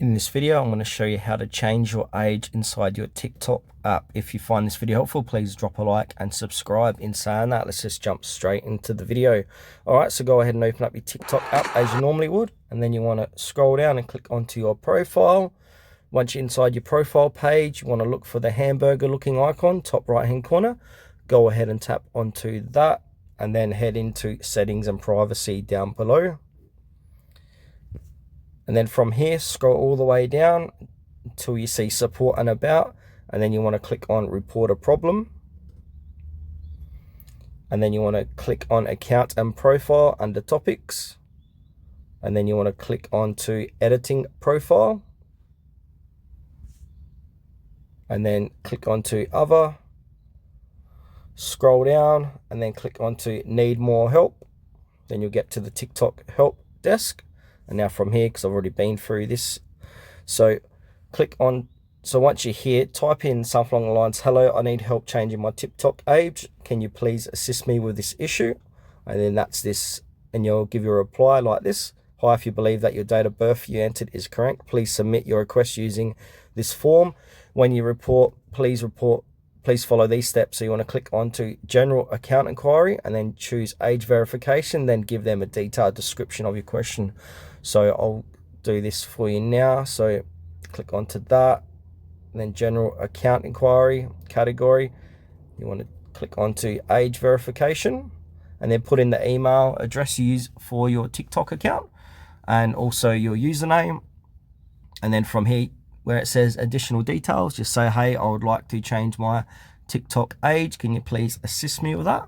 In this video, I'm going to show you how to change your age inside your TikTok app. If you find this video helpful, please drop a like and subscribe. In saying that, let's just jump straight into the video. All right, so go ahead and open up your TikTok app as you normally would, and then you want to scroll down and click onto your profile. Once you're inside your profile page, you want to look for the hamburger looking icon, top right hand corner. Go ahead and tap onto that, and then head into settings and privacy down below. And then from here, scroll all the way down until you see support and about, and then you want to click on report a problem. And then you want to click on account and profile under topics. And then you want to click on to editing profile. And then click on to other. Scroll down and then click on to need more help. Then you'll get to the TikTok help desk. And now from here, because I've already been through this, so click on, so once you're here, type in something along the lines, hello, I need help changing my TikTok age. Can you please assist me with this issue? And then that's this, and you'll give your reply like this. Hi, if you believe that your date of birth you entered is correct, please submit your request using this form. When you report, please follow these steps. So you want to click onto general account inquiry and then choose age verification, then give them a detailed description of your question. So I'll do this for you now. So click onto that, and then general account inquiry category. You want to click onto age verification and then put in the email address you use for your TikTok account and also your username. And then from here, where it says additional details, just say, hey, I would like to change my TikTok age. Can you please assist me with that?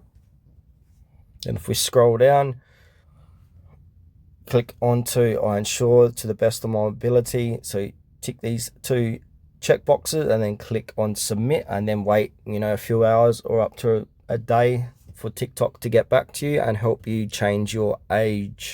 And if we scroll down, click onto I ensure to the best of my ability. So tick these two check boxes and then click on submit, and then wait, a few hours or up to a day for TikTok to get back to you and help you change your age.